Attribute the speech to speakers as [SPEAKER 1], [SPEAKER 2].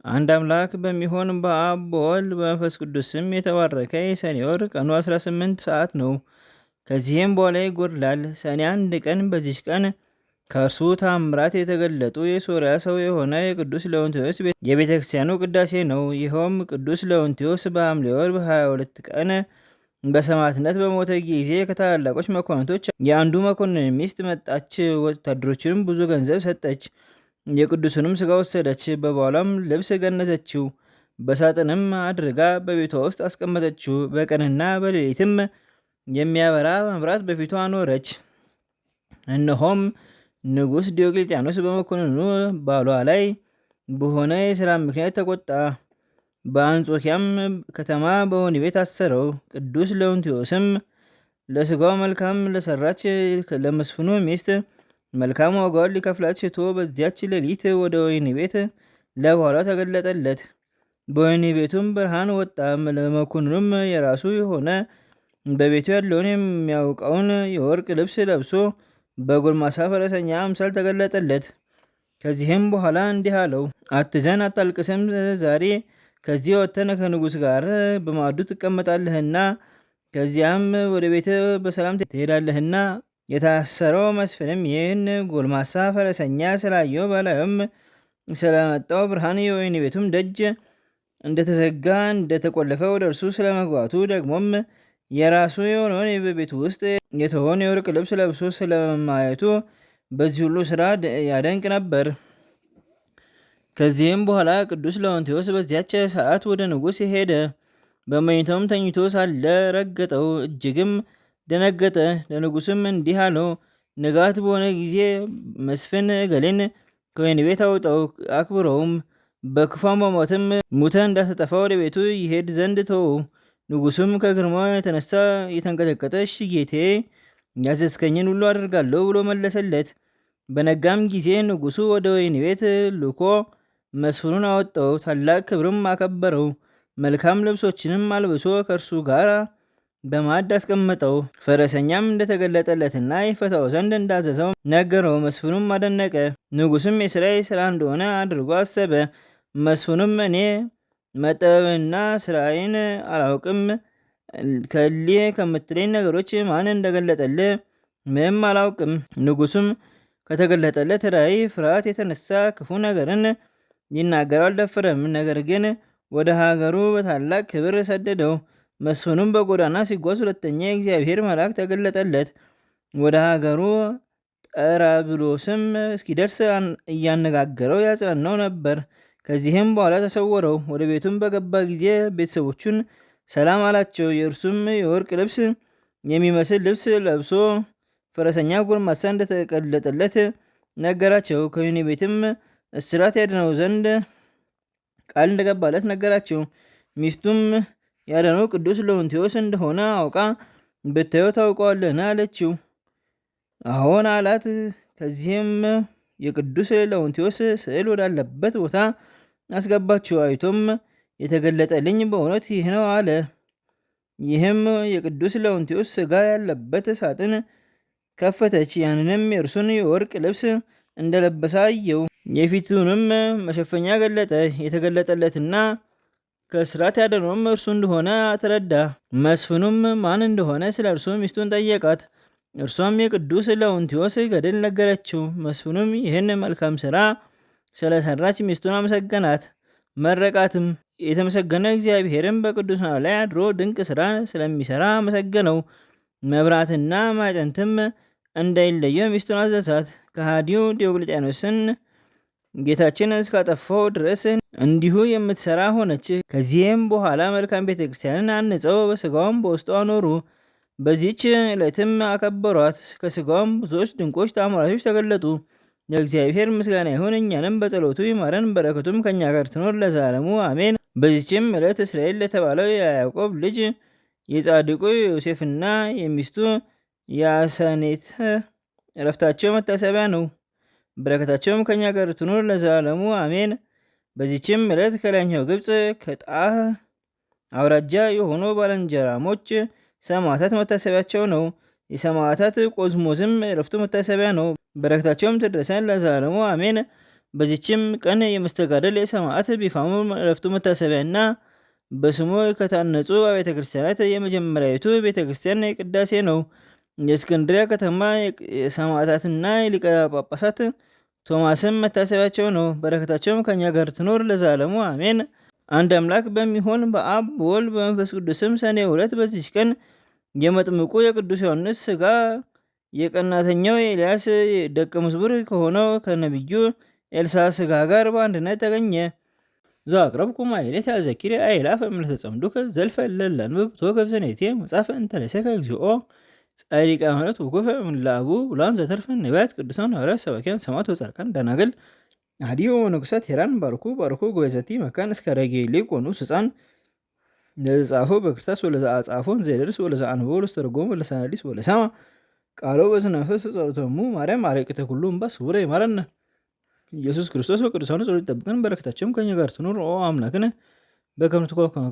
[SPEAKER 1] አንድ አምላክ በሚሆን በአብ በወልድ በመንፈስ ቅዱስ ስም የተባረከ የሰኔ ወር ቀኑ 18 ሰዓት ነው። ከዚህም በኋላ ይጎድላል። ሰኔ አንድ ቀን በዚች ቀን ከእርሱ ታምራት የተገለጡ የሶርያ ሰው የሆነ የቅዱስ ለውንቴዎስ የቤተ ክርስቲያኑ ቅዳሴ ነው። ይኸውም ቅዱስ ለውንቴዎስ በሐምሌ ወር በ22 ቀን በሰማዕትነት በሞተ ጊዜ ከታላላቆች መኳንንቶች የአንዱ መኮንን ሚስት መጣች። ወታደሮችንም ብዙ ገንዘብ ሰጠች። የቅዱስንም ስጋ ወሰደች። በባሏም ልብስ ገነዘችው። በሳጥንም አድርጋ በቤቷ ውስጥ አስቀመጠችው። በቀንና በሌሊትም የሚያበራ መብራት በፊቷ አኖረች። እነሆም ንጉሥ ዲዮቅልጥያኖስ በመኮንኑ ባሏ ላይ በሆነ የሥራ ምክንያት ተቆጣ። በአንጾኪያም ከተማ በወህኒ ቤት አሰረው። ቅዱስ ለውንቴዎስም ለስጋው መልካም ለሰራች ለመስፍኑ ሚስት መልካም ዋጋውን ሊከፍላት ሽቶ በዚያች ሌሊት ወደ ወህኒ ቤት ለባሏ ተገለጠለት። በወህኒ ቤቱም ብርሃን ወጣ። ለመኮንኑም የራሱ የሆነ በቤቱ ያለውን የሚያውቀውን የወርቅ ልብስ ለብሶ በጎልማሳ ፈረሰኛ አምሳል ተገለጠለት። ከዚህም በኋላ እንዲህ አለው፣ አትዘን፣ አታልቅስም። ዛሬ ከዚህ ወጥተን ከንጉሥ ጋር በማዕዱ ትቀመጣለህና ከዚያም ወደ ቤት በሰላም ትሄዳለህና። የታሰረው መስፍንም ይህን ጎልማሳ ፈረሰኛ ስላየው በላዩም ስለመጣው ብርሃን የወህኒ ቤቱም ደጅ እንደተዘጋ እንደተቆለፈ ወደ እርሱ ስለመግባቱ ደግሞም የራሱ የሆነውን በቤቱ ውስጥ የተሆነ የወርቅ ልብስ ለብሶ ስለማየቱ በዚህ ሁሉ ስራ ያደንቅ ነበር። ከዚህም በኋላ ቅዱስ ለውንቴዎስ በዚያች ሰዓት ወደ ንጉሥ ሄደ። በመኝታውም ተኝቶ ሳለ ረገጠው፣ እጅግም ደነገጠ። ለንጉሥም እንዲህ አለው፣ ንጋት በሆነ ጊዜ መስፍን እገሌን ከወህኒ ቤት አውጣው፣ አክብረውም። በክፉ አሟሟትም ሙተ እንዳትጠፋ ወደ ቤቱ ይሄድ ዘንድ ተወው። ንጉሱም ከግርማው የተነሳ የተንቀጠቀጠ እሺ ጌቴ፣ ያዘዝከኝን ሁሉ አደርጋለሁ ብሎ መለሰለት። በነጋም ጊዜ ንጉሱ ወደ ወህኒ ቤት ልኮ መስፍኑን አወጣው፣ ታላቅ ክብርም አከበረው። መልካም ልብሶችንም አልብሶ ከእርሱ ጋር በማዕድ አስቀመጠው። ፈረሰኛም እንደተገለጠለትና ይፈታው ዘንድ እንዳዘዘው ነገረው። መስፍኑም አደነቀ። ንጉስም የስራዬ ስራ እንደሆነ አድርጎ አሰበ። መስፍኑም እኔ መጠበብና ስራዬን አላውቅም፣ ከሊ ከምትለኝ ነገሮች ማን እንደገለጠልህ ምንም አላውቅም። ንጉሱም ከተገለጠለት ራእይ ፍርሃት የተነሳ ክፉ ነገርን ሊናገረው አልደፈረም። ነገር ግን ወደ ሀገሩ በታላቅ ክብር ሰደደው። መስፍኑም በጎዳና ሲጓዝ ሁለተኛ የእግዚአብሔር መልአክ ተገለጠለት። ወደ ሀገሩ ጠራብሎስም እስኪደርስ እያነጋገረው ያጽናናው ነበር። ከዚህም በኋላ ተሰወረው። ወደ ቤቱም በገባ ጊዜ ቤተሰቦቹን ሰላም አላቸው። የእርሱም የወርቅ ልብስ የሚመስል ልብስ ለብሶ ፈረሰኛ ጎልማሳ እንደተገለጠለት ነገራቸው። ከወህኒ ቤትም እስራት ያድነው ዘንድ ቃል እንደገባለት ነገራቸው። ሚስቱም ያዳነው ቅዱስ ለውንቴዎስ እንደሆነ አውቃ ብታየው ታውቀዋለህን አለችው። አዎን አላት። ከዚህም የቅዱስ ለውንቴዎስ ስዕል ወዳለበት ቦታ አስገባችው። አይቶም የተገለጠልኝ በእውነት ይህ ነው አለ። ይህም የቅዱስ ለውንቴዎስ ስጋ ያለበት ሳጥን ከፈተች። ያንንም የእርሱን የወርቅ ልብስ እንደለበሰ አየው። የፊቱንም መሸፈኛ ገለጠ። የተገለጠለትና ከእስራት ያዳነውም እርሱ እንደሆነ ተረዳ። መስፍኑም ማን እንደሆነ ስለ እርሱ ሚስቱን ጠየቃት። እርሷም የቅዱስ ለውንቴዎስ ገድል ነገረችው። መስፍኑም ይህን መልካም ስራ ስለሰራች ሚስቱን አመሰገናት፣ መረቃትም። የተመሰገነ እግዚአብሔርም በቅዱሳኑ ላይ አድሮ ድንቅ ስራ ስለሚሰራ አመሰገነው። መብራትና ማዕጠንትም እንዳይለየው ሚስቱን አዘዛት። ከሃዲው ዲዮቅልጥያኖስን ጌታችን እስካጠፋው ድረስ እንዲሁ የምትሰራ ሆነች። ከዚህም በኋላ መልካም ቤተክርስቲያንን አንጸው በስጋውም በውስጡ አኖሩ። በዚች ዕለትም አከበሯት። ከስጋውም ብዙዎች ድንቆች ተአምራቶች ተገለጡ። ለእግዚአብሔር ምስጋና ይሁን፣ እኛንም በጸሎቱ ይማረን፣ በረከቱም ከኛ ጋር ትኖር ለዘላለሙ አሜን። በዚችም ዕለት እስራኤል ለተባለው የያዕቆብ ልጅ የጻድቁ ዮሴፍና የሚስቱ የአሰኔት ዕረፍታቸው መታሰቢያ ነው። በረከታቸውም ከኛ ጋር ትኖር ለዘላለሙ አሜን። በዚችም ዕለት ከላይኛው ግብፅ ከጣህ አውራጃ የሆኑ ባልንጀራሞች ሰማዕታት መታሰቢያቸው ነው። የሰማዕታት ቆዝሞዝም ዕረፍቱ መታሰቢያ ነው። በረከታቸውም ትድረሰን ለዘላለሙ አሜን። በዚችም ቀን የመስተጋደል የሰማዕት ቢፋሙ ዕረፍቱ መታሰቢያና በስሙ ከታነጹ አብያተ ክርስቲያናት የመጀመሪያዊቱ ቤተ ክርስቲያን ቅዳሴ ነው። የእስክንድሪያ ከተማ የሰማዕታትና የሊቀ ጳጳሳት ቶማስም መታሰቢያቸው ነው። በረከታቸውም ከኛ ጋር ትኖር ለዘላለሙ አሜን። አንድ አምላክ በሚሆን በአብ በወልድ በመንፈስ ቅዱስም ሰኔ 2 በዚች ቀን የመጥምቁ የቅዱስ ዮሐንስ ሥጋ የቀናተኛው የኤልያስ ደቀ መዝሙር ከሆነው ከነቢዩ ኤልሳ ሥጋ ጋር በአንድነት ተገኘ። ዘአቅረብኩ ማኅሌተ አዘኪሬ አእላፈ እምለተጸምዱከ ዘልፈ ለላንብብ ገብዘኔቴ መጽሐፈ እንተለሰከ እግዚኦ ጻድቃ ማለት ወኩፈ እምለአቡ ውላን ዘተርፈ ነቢያት ቅዱሳን ሐዋርያት ሰባክያን ሰማዕታት ወጻድቃን ደናግል አዲዮ ወነኩሳት ሄራን ባርኩ ጎበዘቲ መካን እስከ ረጌሌ ቆኑስ ሕፃን ለዘጻፎ በክርታስ ወለዘአጻፎን ዘይደርስ ወለዘአንብቦ ወለዘተርጎሙ ወለዘሰናዲስ ወለሰማ ቃሎ በስነፍስ ጸሎተሙ ማርያም አርቅተ ኩሉ እምባ ስውረ ይማረነ ኢየሱስ ክርስቶስ በቅዱሳኑ ጸሎት ይጠብቀን። በረከታቸውም ከኛ ጋር ትኑር። ኦ አምላክነ በከመ ትኮን ከመ